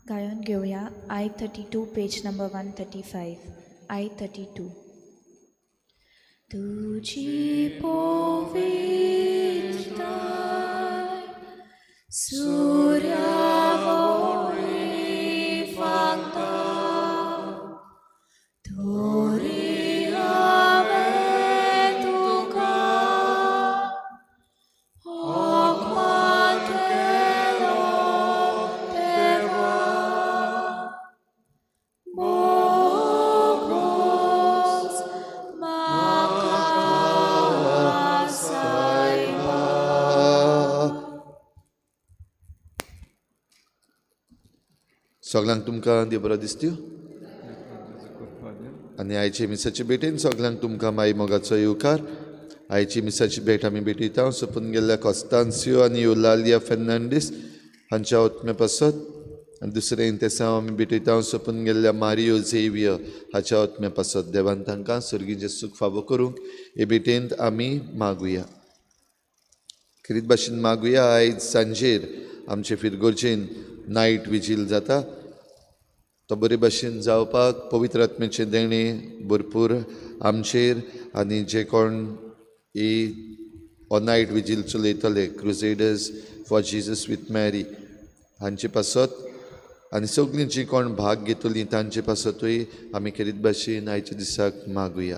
गायन घेऊया I-32 page number 135. I-32. तुझी पवित्रता सूर्यावरी फांगता थोरी हांवें तुका होकमान केलो देवा बोगोस म्हाका सायबा. सगळ्यांक तुमकां देव बरो दिसत्यो आनी आयचे मिसाचे भेटेन सगळ्यांक तुमकां माई मोगाचो येवकार. आयची मिसाची भेट आमी भेटयता सोपून गेल्ल्या कॉस्तांसियो आनी युलालिया फेर्नांडीस हांच्या ओतम्या पासत. आनी दुसरें इंतेसांव आमी भेटयता सोपून गेल्ल्या मारियो झेवियर हाच्या ओतम्या पासत. देवान तांकां सर्गीचें सूख फावो करूंक हे भेटेंत आमी मागुया. खरीत भाशेन मागुया आयज सांजेर आमचे फिरगोर्जेन नायट विजील जाता तो बरे भाशेन जावपाक पवित्र आत्म्याचें देणें भरपूर आमचेर आनी जे कोण ही हो नायट विजील चलयतले crusaders for Jesus with Mary हांचे पासत आनी सगळीं जीं कोण भाग घेतलीं तांचे पासतूय आमी खरीत भाशेन आयच्या दिसाक मागुया.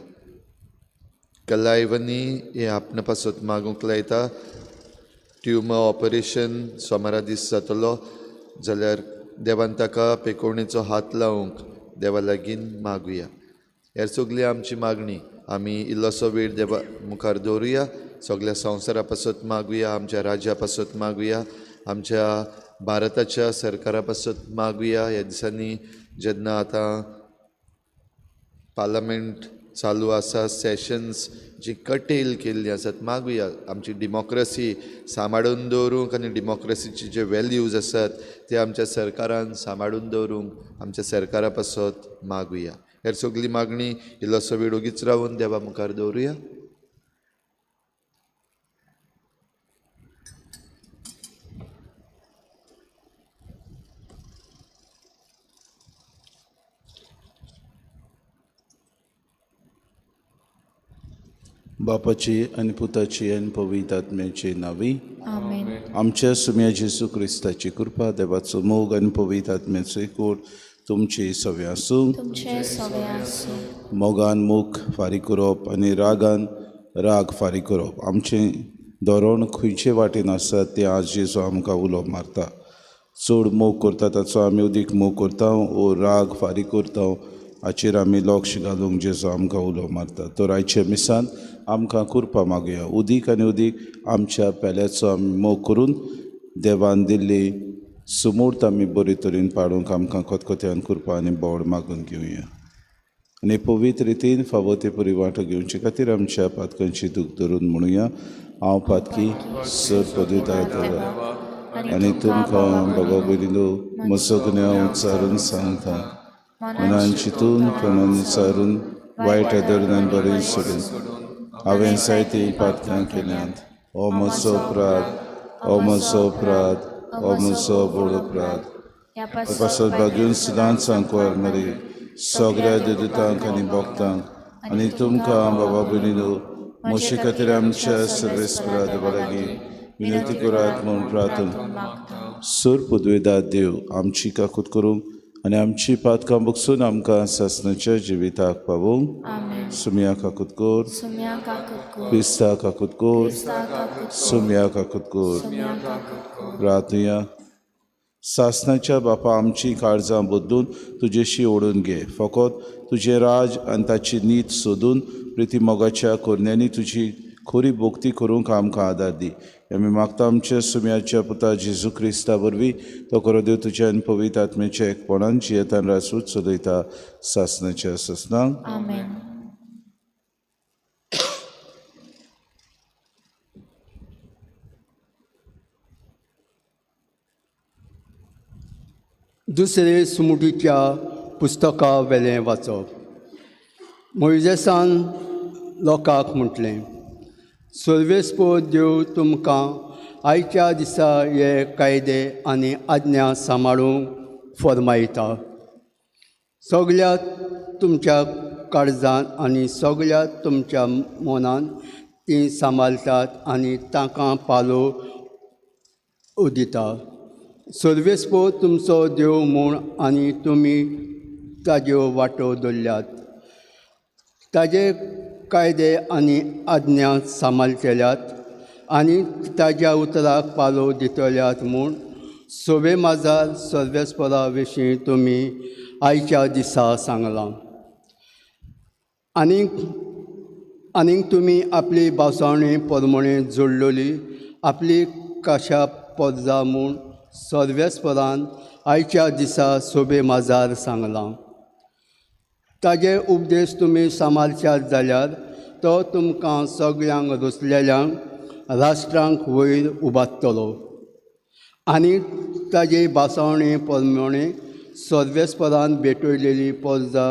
कलायवनी हे आपणा पासत मागूंक लायता. ट्युमर ऑपरेशन सोमारा दीस जातलो जाल्यार देवान ताका पेकोवणेचो हात लावंक देवा लागीं मागुया. हेर सगळी आमची मागणी आमी इल्लोसो वेळ देवा मुखार दवरुया. सगळ्या संवसारा पासत मागुया, आमच्या राज्या पासत मागुया, आमच्या भारताच्या सरकारा पासत मागुया. ह्या दिसांनी जेन्ना आतां पार्लमेंट चालू आसा, सेशन्स जी कटेल केल्लीं आसात, मागुया आमची डेमोक्रेसी सांबाळून दवरूंक आनी डेमोक्रेसीचे जे वॅल्यूज आसात ते आमच्या सरकारान सांबाळून दवरूंक आमच्या सरकारा पासत मागुया. हेर सगळी मागणी इल्लोसो वेळ ओगीच रावून देवा मुखार दवरुया. बापाची आनी पुताची आनी पवित्र आत्म्याची नावी. आमेन. आमच्या सुम्या जेजू क्रिस्ताची कृपा, देवाचो मोग आनी पवित्र आत्म्याचो एकूण तुमची सगळे आसूं. तुमचे सगळे आसूं. मोगान मोग फारीक करप आनी रागान राग फारीक करप. आमचें धोरण खंयचे वाटेन आसा तें आज जेजू आमकां उलो मारता. चड मोग करता ताचो आमी उदीक मोग करता वो राग फारीक करता हाचेर आमी लक्ष घालूंक जेजू आमकां उलो मारता. तर आयच्या मिसान आमकां कृपा मागुया. उदीक आनी उदीक आमच्या पेल्याचो आमी मोग करून देवान दिल्ली सुमूर्त आमी बरे तरेन पाडूंक आमकां खतखत्यान कृपा आनी बोड मागून घेवया. आनी पवित्र रितीन फावो ते परी वांटो घेवचे खातीर आमच्या पातकांची दूख धरून म्हणुया. हांव पातकी सर पदविताय आनी तुमकां बाबा भयणीनो मसोगण्या उच्चारून सांगता. मनान चिंतून तोंडान विचारून वायट आदरणान बरें सोडून हांवें जायती पातकां केल्यांत. हो म्हजो अपराध, हो म्हजो अपराध, हो म्हजो व्हड अपराध. पासत भाग्यून सदांच सांगवार मरे सगळ्या देदूतांक आनी भक्तांक आनी तुमकां बाबा भयणीनो म्हजे खातीर आमच्या सर्वेस्परा देवा लागीं विनंती करात म्हूण प्रार्थना. सर पदवेदार देव आमची काकूट करूंक आनी आमची पातकां बगसून आमकां सासणाच्या जिविताक पावूंक. सुम्या काकूट कोर, क्रिस्ता काकूट कोर, सुम्या काकूट कोर. प्रार्थया. सासणाच्या बापा आमची काळजां बदलून तुजेशी ओडून घे. फकत तुजें राज आनी ताची नीत सोदून प्रिती मोगाच्या कोरण्यांनी तुजी खरी भोक्ती करूंक आमकां आदार दी. आमी मागता आमच्या सुम्याच्या पुता जेजू क्रिस्ता वरवीं तो करो देव तुज्या आनी पवित्र आत्म्याच्या एकपणान जियेतान रासूत चलयता सासणाच्या ससनांक. आमेन. दुसरे सुमुटीच्या पुस्तका वेलें वाचप. मोइजेसान लोकांक म्हटलें, सर्वेस्पो देव तुमकां आयच्या दिसा हे कायदे आनी आज्ञा सांबाळूंक फर्मायता. सगळ्या तुमच्या काळजांत आनी सगळ्या तुमच्या मनान ती सांबाळटात आनी ताका पालो दिता. सर्वेस्पो तुमचो देव म्हूण आनी तुमी ताज्यो वाटो धरल्यात. ताजे कायदे आनी आज्ञा सांबाळटल्यात आनी ताज्या उतराक पालो दितल्यात म्हूण सोबे माजार सर्वेस्परा विशीं तुमी आयच्या दिसा सांगलां. आनीक तुमी आपली बावसावणी परमणे जोडलेली आपली काशा पोरजा म्हूण सर्वेस्परान आयच्या दिसा सोबे माजार सांगलां. ताजे उपदेश तुमी सांबाळच्यात जाल्यार तो तुमकां सगळ्यांक रुचलेल्यांक राष्ट्रांक वयर उबारतलो आनी ताजे बावसावणी प्रमाणे सर्वेस्परान भेटयलेली पोरजा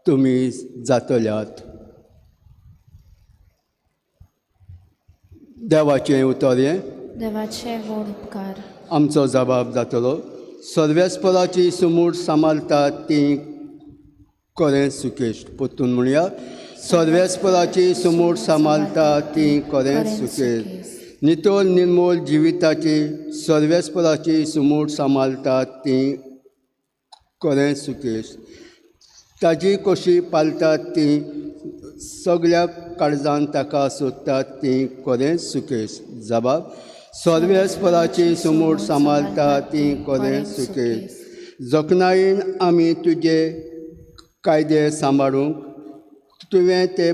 तुमी जातल्यात. देवाचें उतर हें देवाचे व्हड उपकार. आमचो जबाब जातलो. सर्वेस्पराची सुमूट सांबाळटात ती खरें सुकेश. परतून म्हणया, सर्वेस्पराची सुमूट सांबाळटात ती खरें सुकेश. नितोल निर्मोल जिविताची सर्वेस्पराची सुमूट सांबाळटात ती खरें सुकेश. ताजी कशी पालतात ती सगळ्या काळजान ताका सोदतात ती खरें सुकेश. जबाब, सर्वेस्पराची सुमूट सांबाळटा ती खरें सुकेश. जखणायेन आमी तुजे कायदे सांबाळूंक तुवें ते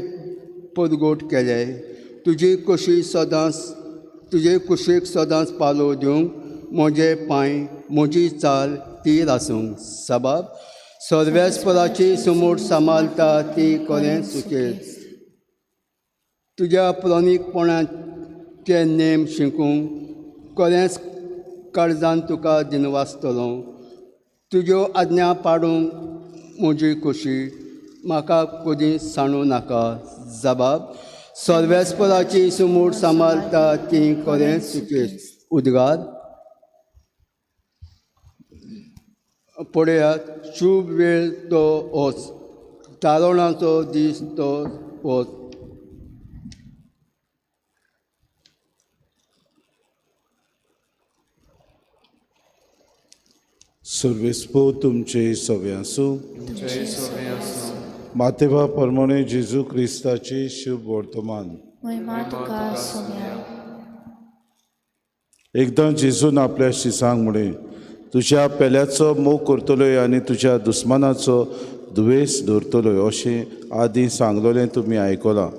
परगोट केले. तुजे कुशीक सदांच पालो दिवंक म्हजे पांय म्हजी चाल ती आसूंक. जबाब, सर्वेस्पराची सुमूट सांबाळटा ती खरें सुकेश. तुज्या प्राणीकपणाचे नेम शिकूंक खरेंच काळजान तुका दिनवासतलो. तुज्यो आज्ञा पाडूंक म्हजी खोशी म्हाका कधी सांडूं नाका. जबाब, सर्वेस्पराची सुमूट सांबाळटा ती खरें सुकेश. उद्गार. पळयात, शुभ वेळ तो होच, तारोणाचो दीस तो होच. सर्वेस्पो तुमचे सवे आसूं. मातेवा प्रमाणे जेजू क्रिस्ताचे शुभ वर्तमान. महिमा तुका सोम्या. एकदां जेजून आपल्या शिसांक म्हणे, तुज्या पेल्याचो मोग करतलोय आनी तुज्या दुस्मानाचो दुवेस दवरतलोय अशें आदीं सांगलोलें तुमी आयकलां.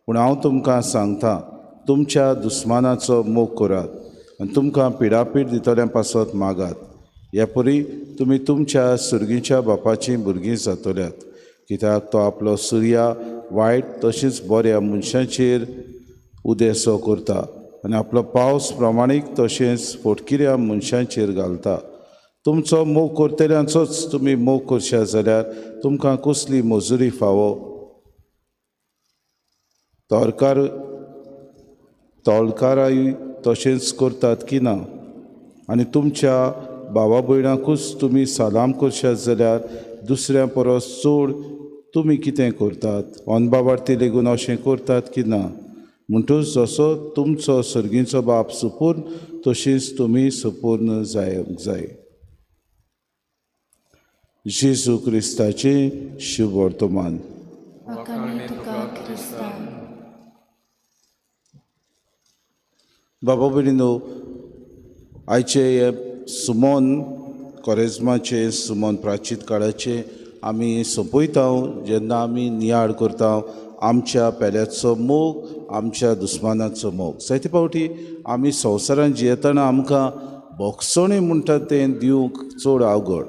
पूण हांव तुमकां सांगतां, तुमच्या दुस्मानाचो मोग करात आनी तुमकां पिडापीड दितल्या पासत मागात. ह्या परी तुमी तुमच्या सुर्गीच्या बापाचीं भुरगीं जातल्यात. कित्याक तो आपलो सुर्या वायट तशींच बऱ्या मनशांचेर उदेसो करता आनी आपलो पावस प्रमाणीक तशेंच फोटकिऱ्या मनशांचेर घालता. तुमचो मोग करतल्यांचोच तुमी मोग करशात जाल्यार तुमकां कसली मजुरी फावो? तोळकाराय तशेंच करतात की ना? आनी तुमच्या भावा भयणाकूच तुमी सालाम करशात जाल्यार दुसऱ्या परस चड तुमी कितें करतात? अनबाबार्थी लेगून अशें करतात की ना? म्हणटूच जसो तुमचो सर्गीचो बाप सुपूर्ण तशींच तुमी सुपूर्ण जावंक जाय. जेजू क्रिस्ताचे शुभ वर्तमान. वखणी तुका क्रिस्ता. बाबा भयणीनो, आयचे हे सुमोन कॉरेजमाचे सुमोन प्राचीत काळाचे आमी सोंपयता जेन्ना आमी नियाळ करता आमच्या पेल्याचो मोग, आमच्या दुस्मानाचो मोग. जायते फावटी आमी संवसारांत जियेतना आमकां भोगसणे म्हणटात तें दिवंक चड अवघड.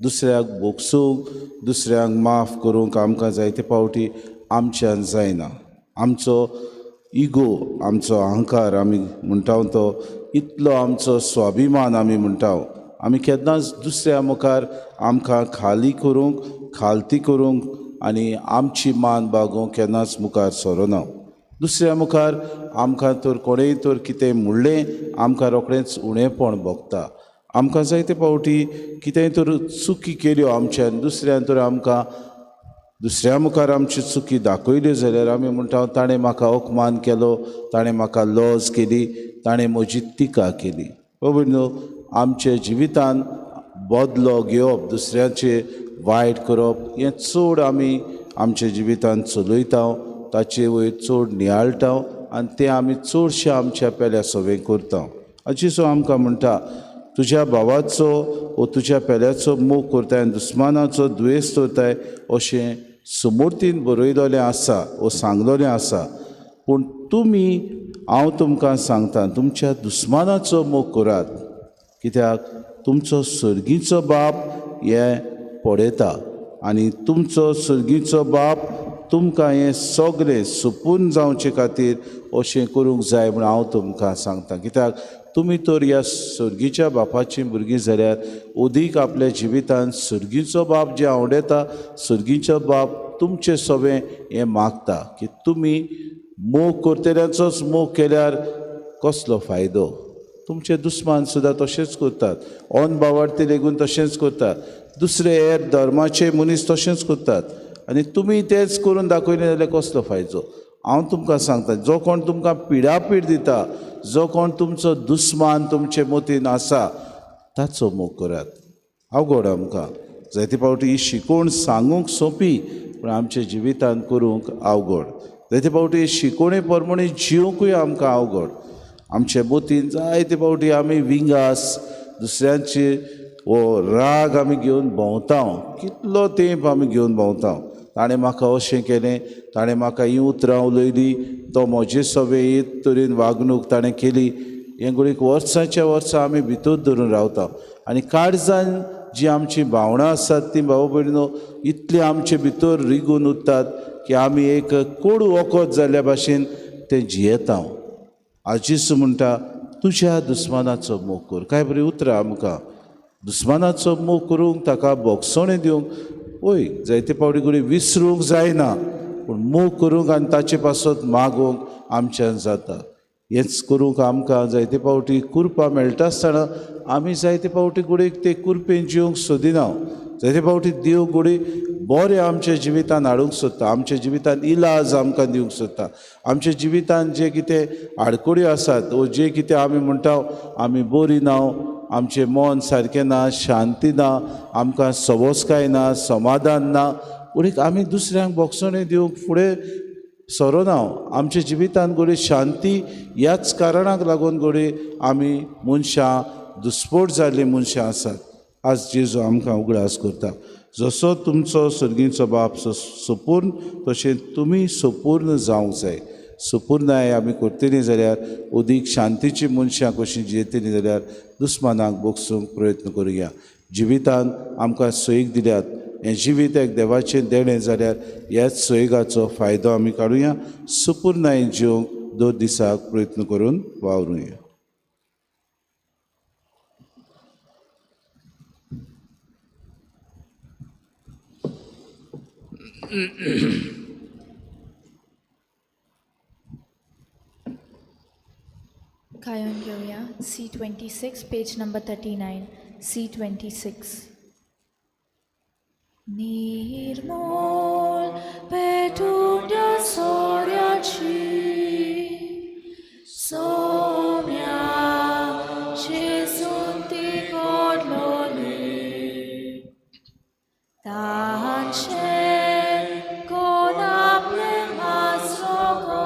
दुसऱ्याक भोगसूंक, दुसऱ्यांक माफ करूंक आमकां जायते फावटी आमच्यान जायना. आमचो इगो, आमचो अहंकार आमी म्हणटा तो इतलो आमचो स्वाभिमान आमी म्हणटा. आमी केन्नाच दुसऱ्या मुखार आमकां खालती करूंक आनी आमची मान बागोवंक केन्नाच मुखार सरोना. दुसऱ्या मुखार आमकां तर कोणेय तर कितें म्हणलें आमकां रोखडेंच उणेंपण भोगता आमकां जायते फावटी कितेंय तर चुकी केल्यो आमच्यान दुसऱ्यान तर आमकां दुसऱ्या मुखार आमची चुकी दाखयल्यो जाल्यार आमी म्हणटा ताणें म्हाका अपमान केलो, ताणें म्हाका लॉज केली, ताणें म्हजी टिका केली. खबर न्हू, आमच्या जिवितान बदलो घेवप, दुसऱ्याचे वायट करप हें चड आमी आमच्या जिवितान चलयता, ताचे वयर चड नियाळटा आनी तें आमी चडशें आमच्या पेल्या सवें करता. हाचीसो आमकां म्हणटा तुज्या भावाचो वो तुज्या पेल्याचो मोग करताय आनी दुस्मानाचो द्वेस करताय अशें समृद्धीन बरयलोलें आसा वो सांगलोलें आसा. पूण तुमी हांव तुमकां सांगता तुमच्या दुस्मानाचो मोग करात, कित्याक तुमचो सर्गीचो बाप हें पळयता आनी तुमचो सर्गीचो बाप तुमकां हें सगळें सुपून जावचे खातीर अशें करूंक जाय म्हूण हांव तुमकां सांगता. कित्याक तुमी तर ह्या सर्गीच्या बापाचीं भुरगीं जाल्यार ओदीक आपल्या जिवितान सर्गीचो बाप जें आवडटा, सर्गीचो बाप तुमचें सवें हें मागता की तुमी मोग करतल्यांचोच मोग केल्यार कसलो फायदो. तुमचे दुस्मान सुद्दां तशेंच करतात, ओन भावार्थी लेगून तशेंच करतात, दुसरे हेर धर्माचे मनीस तशेंच करतात आनी तुमी तेंच करून दाखयलें जाल्यार कसलो फायदो. हांव तुमकां सांगता जो कोण तुमकां पिडापीड दिता, जो कोण तुमचो दुस्मान तुमचे मतीन आसा ताचो मोग करात. अवघड आमकां जायते फावटी ही शिकवण सांगूंक सोंपी पूण आमच्या जिवितान करूंक अवघड. जायते फावटी शिकवणे प्रमाणे जिवंकूय आमकां अवघड. आमच्या मतीन जायते फावटी आमी विंगास दुसऱ्यांचे वो राग आमी घेवन भोंवता, कितलो तेंप आमी घेवन भोंवता. ताणें म्हाका अशें केलें, ताणें म्हाका ही उतरां उलयलीं, तो म्हजे सवें हे तरेन वागणूक ताणें केली, हें घडीक वर्सांच्या वर्सां आमी भितर धरून रावता आनी काळजान जी आमची भावनां आसात ती भाव भयणीनो इतली आमचे भितर रिगून उरतात की आमी एक कोडू वखद जाल्ल्या भाशेन तें जियेता. आजीस म्हणटा तुज्या दुस्मानाचो मोग कर. काय बरीं उतरां आमकां. दुस्मानाचो मोग करूंक ताका बोगसणें दिवंक वय जायते फावटी घडी विसरूंक जायना, पूण मोग करूंक आनी ताचे पासत मागोवंक आमच्यान जाता. हेंच करूंक आमकां जायते फावटी कुरपां मेळटा आसतना आमी जायते फावटी घडीक ते कुरपेन जिवंक सोदिना. जायते फावटी देव घडी बरें आमच्या जिवितान हाडूंक सोदता, आमच्या जिवितान इलाज आमकां दिवंक सोदता. आमच्या जिवितान जे कितें आडकोड्यो आसात वो जे कितें आमी म्हणटा आमी बरीं ना, आमचें मन सारकें ना, शांती ना, आमकां सवस्काय ना, समाधान ना, घडीक आमी दुसऱ्यांक बोगसणें दिवंक फुडें सरोना. आमच्या जिवितान घडी शांती ह्याच कारणाक लागून घडी आमी मनशां दुस्फोट जाल्लीं मनशां आसात. आज जेजू आमकां उगडास करता, जसो तुमचो सर्गीचो बाप संपूर्ण तशें तुमी संपूर्ण जावंक जाय. संपूर्णय आमी करतलीं जाल्यार ओदीक शांतीची मनशां कशीं जियेतलीं जाल्यार दुस्मानाक बोगसूंक प्रयत्न करुया. जिवितान आमकां सैग दिल्यात, हें जिवीत एक देवाचें देणें जाल्यार ह्याच सैगाचो फायदो आमी काडुया. संपूर्णय जिवंक 2 दिसाक प्रयत्न करून वावरुया. Kayon घेऊया C26 पेज नंबर 39 C26. निर्मोल पेटूंड्या सोऱ्याची सोम्या जेसून ती घडलोली तांचे कोण आपले मासोगो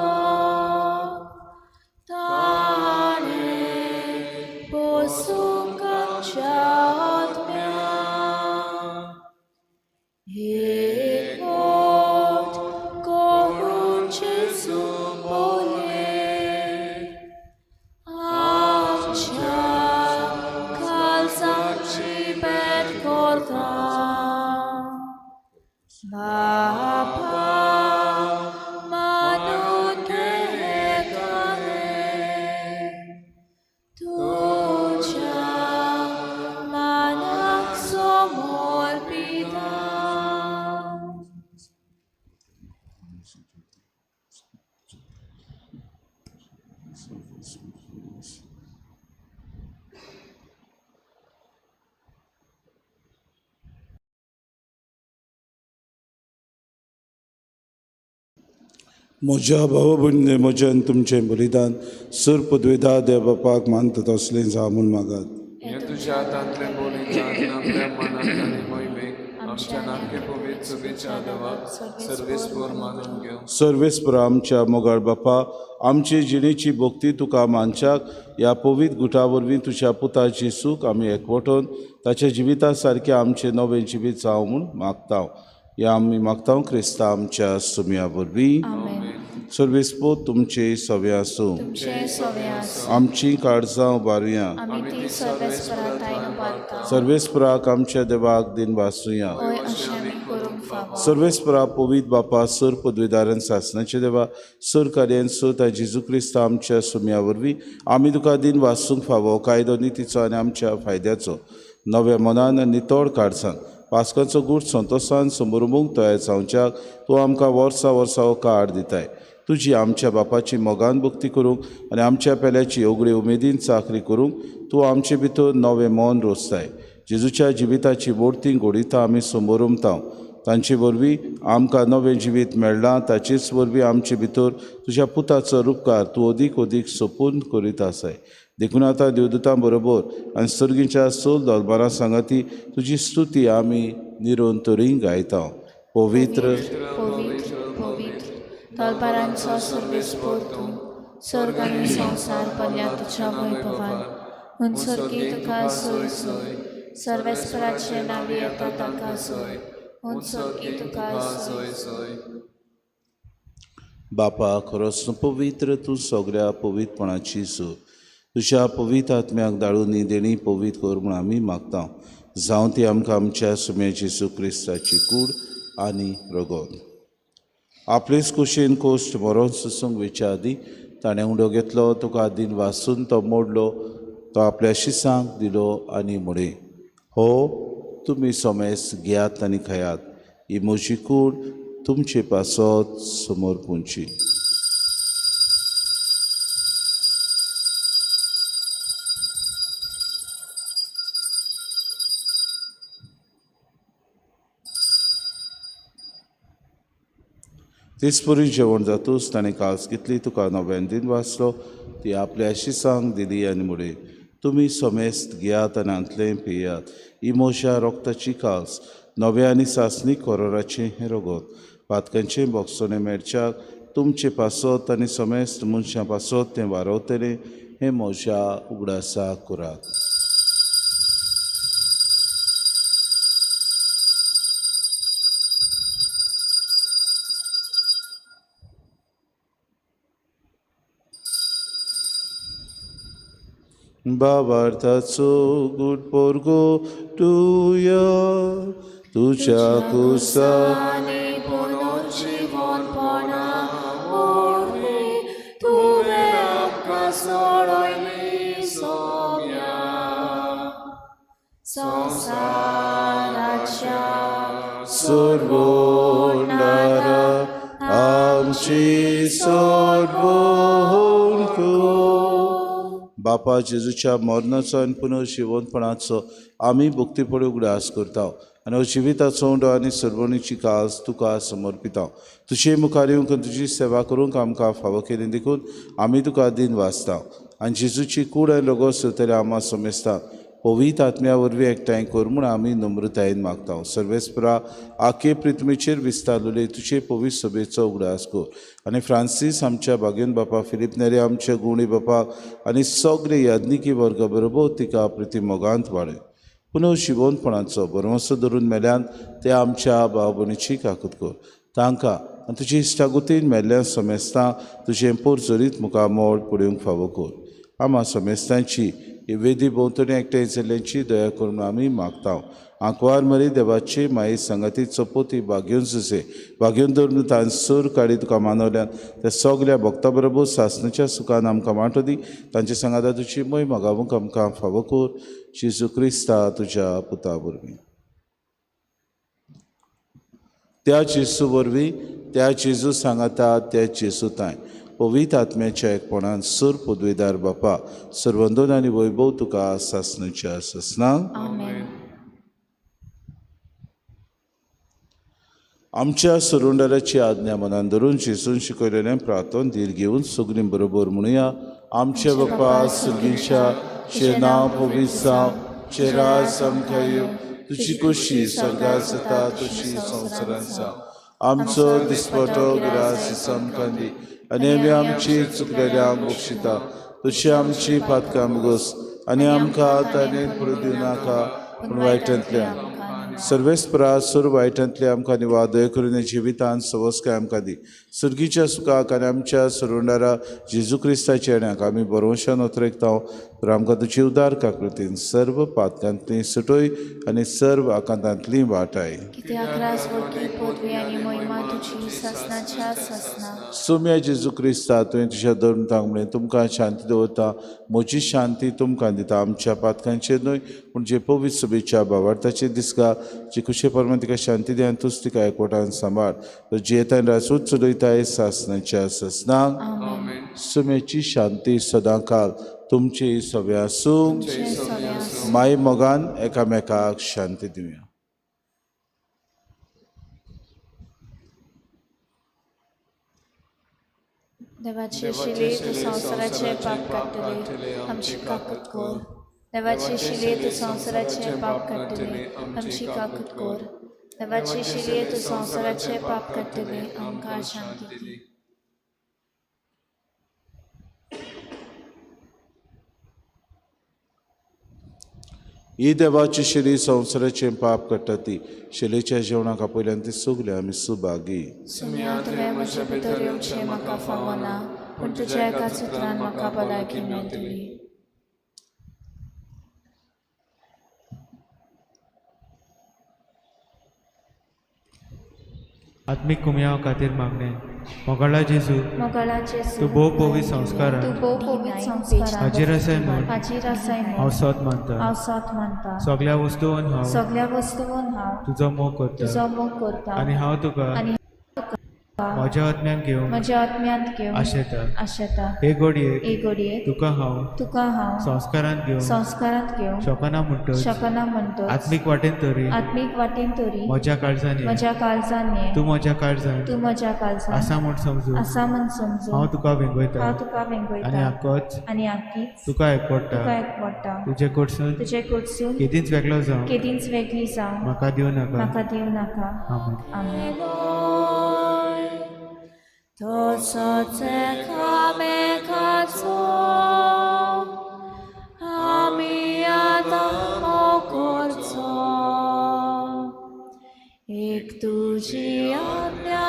म्हज्या भाव भयणे म्हज्यान तुमचें बलिदान सर पदवेदा देव बापाक मानता तसलें जावं म्हूण मागात. हे तुझ्या हातांतलें बलिदान आपल्या मनांत आनी मोहिमेक आमच्या नाटके पवित्र चुबेच्या देवाक सर्वेस्पर मानून घेवं. सर्वेस्परा आमच्या मोगाळ बापा, आमची जिणेची भोक्ती तुका मानच्याक ह्या पवित्र गुटा वरवीं तुज्या पुताची सूख आमी एकवटून ताच्या जिविता सारकें आमचें नवें जिवीत जावं म्हूण मागता. या आमी मागता क्रिस्ता आमच्या सुमया वरवीं. सर्वेस्पो तुमचे सवे आसूं. आमची काळजां उबारुया. सर्वेस्पराक आमच्या देवाक दिन वासुया. सर्वेस्परा पवित्र बापा सर पदवीदारान सासणाचे देवा सर कार्यान सोता जेजू क्रिस्त आमच्या सुमया वरवीं आमी तुका दिन वासूंक फावो कायदो नितीचो आनी आमच्या फायद्याचो नव्या मनान नितळ काळजान पास्काचो गूट संतोषान समोरुंक तयार जावच्याक तूं आमकां वर्सा वर्सा हो काळ दिताय. तुजी आमच्या बापाची मोगान भक्ती करूंक आनी आमच्या पेल्याची ओगळी उमेदीन चाकरी करूंक तूं आमचे भितर नवें मन रोसताय. जेजूच्या जिविताची मोडती घोडिता आमी समोरुमता. तांचे वरवीं आमकां नवें जिवीत मेळ्ळां. ताचेच वरवीं आमचे भितर तुज्या पुताचो उपकार तूं अदीक अदीक सोपून करीत आसाय. देखून आतां देवदूतां बरोबर आनी सर्गीच्या सोल दरबारा सांगाती तुजी स्तुती आमी निरंतरी गायता. पवित्र दरबारांचो सर्वेस्पर तूं सर्ग आनी संवसार पडल्या तुज्या वैभवान हुंसरकी तुका सोय सोय. सर्वेस्पराचे नांव येता ताका सोय हुंसरकी तुका सोय सोय. बापा खरोच पवित्र तूं सगळ्या पवित्रपणाची सोय तुज्या पवित्र आत्म्याक धाडून देणी पवित्र कर म्हूण आमी मागता. जावं ती आमकां आमच्या सुम्याची जेजू क्रिस्ताची कूड आनी रगत. आपलेच कुशीन कोश्ट मरोन सुसूंक वेच्या आदी ताणें उंडो घेतलो तुका दिन वासून तो मोडलो तो आपल्या शिसांक दिलो आनी म्हणे हो तुमी सोमेस घेयात आनी खायात. ही म्हजी कूड तुमचे पासत समोर पुंची. तेचपरी जेवण जातूच ताणें काल्स घेतली तुका नव्यान दिन वाचलो ती आपल्या शिसांक दिली आनी म्हळे तुमी सोमेस्त घेयात आनी हांतलें पियात. ही म्हज्या रोगताची काल्स नव्या आनी सासणीक कोरोराचें हें रगत पातकांचें बोगसोने मेळच्याक तुमचे पासत आनी सोमेस्त मनशां पासत तें वारवतलें हें म्हज्या उगडासाक करात. बाबार्थाचो गूड पोरगो टुया तुझ्या कुसानी पुनर्जीवनपणा ओरवी तुवें आमकां सोडयली सोम्या. संवसाराच्या सोडवणारा आमची सोडवण कर. बापा जेजूच्या मरणाचो आनी पुनर्जीवनपणाचो आमी भक्तीपणे उगडास करता आनी जिविताचो उंडो आनी सर्वणीची कास तुका समर्पिता. तुजे मुखार येवंक तुजी सेवा करूंक आमकां फावो केली देखून आमी तुका दिन वाचता आनी जेजूची कूड आनी रगत सुतले आमां समेस्ता पवित्र आत्म्या वरवीं एकठांय कर म्हूण आमी नम्रतायेन मागता. सर्वेस्परा आखे पृथ्वीचेर विस्तारलेले तुजे पवित्र सभेचो उगडास कर आनी फ्रांसीस आमच्या बागेन बापा फिलीप नेरे आमच्या गुणी बापाक आनी सगळे याज्ञिकी वर्गा बरोबर तिका प्रिती मोगांत वाडय. पुनर्जीवनपणाचो बरोवंसो धरून मेल्यान ते आमच्या भाव भयणीची काकूत कर. तांकां आनी तुजी इश्टागुतीन मेल्ल्या समेस्तां तुजें पोरजोरीत मुखामोळ पडूंक फावो कर. आम्हा समेस्तांची ही वेदी भोंवतणी एकठांय जाल्ल्यांची दया करून आमी मागता. आंकवार मरी देवाची माई संगती चपोती भाग्योन सुसे भाग्योन धरून तांच सूर काडी तुका मानवल्यान त्या सगळ्या भक्तां बरोबर सासणाच्या सुखान आमकां वांटो दी. तांचे सांगाता तुजी मोय मागावूंक आमकां फावो कर. जेजू क्रिस्ता तुज्या पुता वरवीं त्या जेजू वरवीं त्या जेजू सांगाता त्या जेजू तांय पवित्र आत्म्याच्या एकपणान सर पदवीदार बापा सर्वंदोन आनी वैभव तुका सासणाच्या ससनांक. आमच्या सुरुंडराची आज्ञा मनान धरून जेसून शिकयलेलें प्रार्थन धीर घेवन सगळीं बरोबर म्हणुया. आमचे बापा सुर्गीच्या चे नांव पवित्र जावं, चे राज आमकां येवं, तुजी कुशी स्वर्गांत जाता तशी संवसारांत जावं. आमचो दिसपटो गिरास आमकां दी आनी आमी आमची चुकलेल्यांक बक्षिता तशी आमची पातकां बगोस आनी आमकां आतांनीत पडूं दिवं नाका पूण वायटांतल्यान सर्वेस्परा सुर वायटांतले आमकां निवादय करून जिवितांत सवस्काय आमकां दी. सुर्गीच्या सुखाक आनी आमच्या सुरुंडारा जेजू क्रिस्ताच्या येण्याक आमी बरोवशान उतरेकतांव. तर आमकां तुजी उदार काकृतीन सर्व पातकांतली सुटोय आनी सर्व आकांतांतली वाटाय. कित्याक राजवटी पदवी आनी महिमा तुजी ससनाच्या ससना. सोम्या जेजू क्रिस्ता तुवें तुज्या धर्मतांक म्हणलें तुमकां शांती दवरता, म्हजी शांती तुमकां दिता. आमच्या पातकांचेर न्हय पूण जे पवित्र सभेच्या भावार्थाचेर दिसता जी खुशी परमेन तिका शांती दी आनी तूंच तिका एकवटान सांबाळ. तर जी येता राजूच चलयताय सासनाच्या ससनाक. सोम्याची शांती सदां काल तुमची सव्या आसूं. माय मोगान एकामेकाक शांती दिवया. देवाची शिले तूं संवसाराचे पाप काडटले आमची काकूट कोर. देवाची शिले तूं संवसाराचे पाप काडटले आमची काकूट कोर. देवाची शिले तूं संवसाराचे पाप काडटले आमकां शांती दी. ही देवाची शिली संवसाराचें पाप काडटा ती. शिलेच्या जेवणाक आपयल्यान ती सगले आमी सुभागी. सुम्या तुवें म्हजे भितर येवचें म्हाका फावना पूण तुज्या एकाच उतरान म्हाका भलायकी मेळटली. आत्मीक कुमयां खातीर मागणें. मोगाळा जेजू मोगाळा जेजू तूं भोव पवित्र संस्कारान तूं भोव पवित्र संस्कारान हाजीर आसाय म्हूण हाजीर आसाय हांव सत मानता. हांव सत मानता. सगळ्या वस्तूंन हांव सगळ्या वस्तूंन हांव तुजो मोग करता तुजो मोग करता आनी हांव तुका आनी म्हज्या आत्म्यान घेवन म्हज्या आत्म्यांत घेवन आशेता. आशेता. हे घडयेक हे घडये तुका हांव हांव संस्कारांत घेवन संस्कारांत घेवन शकना म्हणटच शकना म्हणटच आत्मीक वाटेन तरी आत्मीक वाटेन तरी म्हज्या काळजांनी म्हज्या काळजान ये. तूं म्हज्या काळजान तूं म्हज्या काळजान आसा म्हूण समजून आसा म्हूण समजून हांव तुका वेंगयता हांव तुका आनी वेंगयता आक्कोच आनी आख्खीच तुका एकवडटा. तुका एकवडटा. तुजे कडसून तुजे कडसून केदींच वेगळो जावं केदींच वेगळी जावं म्हाका दिवं नाका. म्हाका दिवं नाका. आमेन. आमेन. तसोच एकामेकाचो आमी आदार करचो. एक तुजी आज्ञा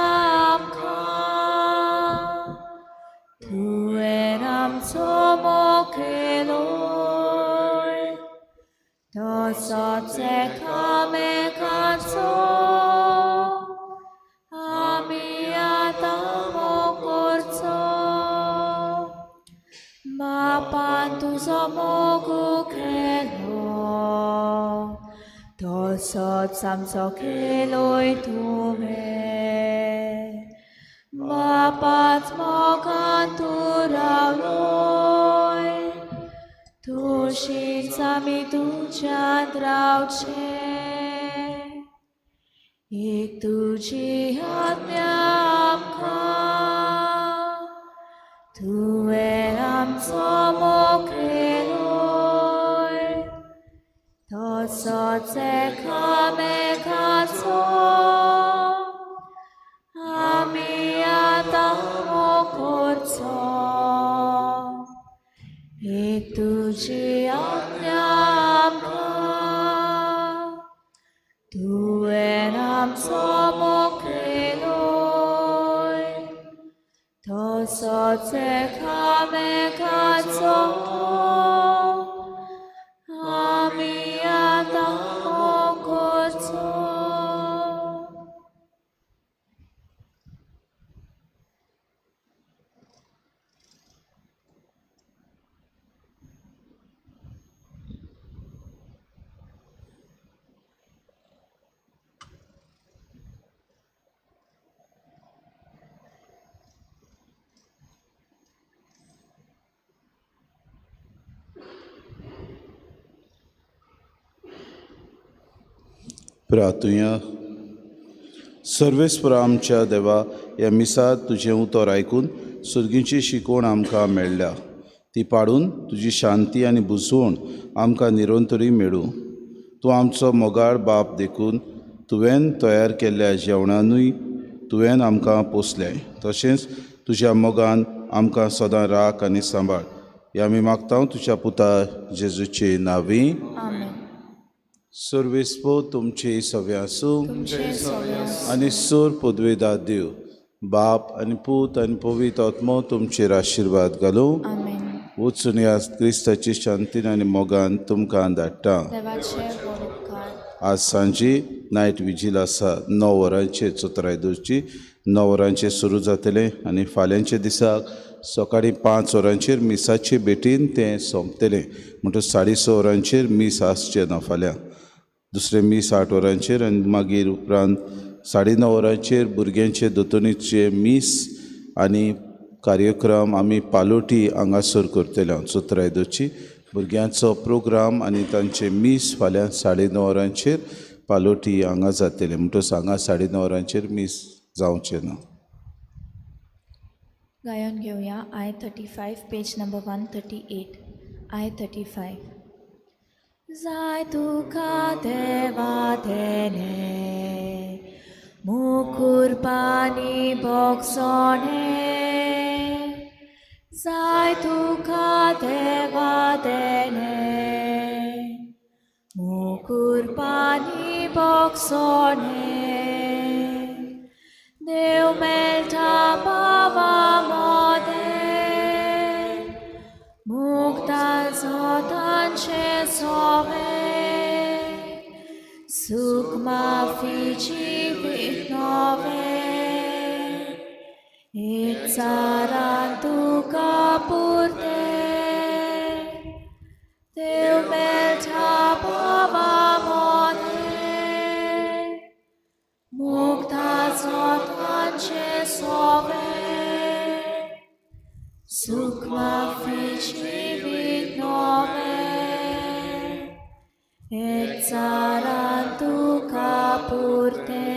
आमकां तुवें आमचो मोग केलोय. तसोच एकामेकाचो आमी आतां मोग करचो. बापान तुजो मोग केलो तसोच आमचो केलोय तुवें. बापाच मोगान तूं रावलोय तशींच आमी तुज्यांत रावचे. एक तुजी आज्ञा आमकां तुवें आमचो मोग केलोय. तसोच एकामेकाचो आमी आतां मोग करचो. एक तुजी आज्ञा आमकां तुवें आमचो मोग केलोय. तसोच एकामेकाचो आमी आतां मोग करचो. प्रार्थुया. सर्वेस्पर आमच्या देवा, ह्या मिसात तुजें उतर आयकून सुरगीची शिकवण आमकां मेळ्ळ्या. ती पाडून तुजी शांती आनी बुजवण आमकां निरंतरी मेळूं. तूं आमचो मोगाळ बाप देखून तुवें तयार केल्ल्या जेवणानूय तुवें आमकां पोसलें. तशेंच तुज्या मोगान आमकां सदां राख आनी सांबाळ. हें आमी मागता तुज्या पुता जेजूचे नांवी. आमेन. सर्वेस्पो तुमचे सवे आसूं तुमचे सगळे आनी सोर पदवेदार दिव. बाप आनी पूत आनी पवित्र आत्मो तुमचेर आशिर्वाद घालूं. आमेन. वचून ह्या क्रिस्ताची शांतीन आनी मोगान तुमकां धाडटा. देवाचे बरे उपकार. आज सांजी नायट विजील आसा 9 वरांचेर चतुरायदोची 9 वरांचेर सुरू जातलें आनी फाल्यांच्या दिसाक सकाळीं 5 वरांचेर मिसाचे बेटीन तें सोंपतलें. म्हणटच 6:30 वरांचेर मीस आसचें ना फाल्यां. दुसरें मीस 8 वरांचेर आनी मागीर उपरांत 9:30 वरांचेर भुरग्यांचे दोतोनीचे मीस आनी कार्यक्रम आमी पालोटी हांगासर करतले. चतुरायदोची भुरग्यांचो प्रोग्राम आनी तांचे मीस फाल्यां 9:30 वरांचेर पालोटी हांगा जातले. म्हणटच हांगा 9:30 वरांचेर मीस जावचें ना. गायन घेऊया I-35 पेज नंबर 138. I-35. जाय तुका देवा देणे मुकुर पानी बोगसोणे. जाय तुका देवा देणे मुकुर पानी बोगसोणे. देव मेळटा बाबा मोदे मुक्ता जोतांचे सोवे. सुख माफीची विनोवे एक चारान तुका पुरते. देव मेळटा बाबा मोदे मुक्ता जोतांचे सोवे. सुख माफीची विनोवे एक चारान तुका पुरते.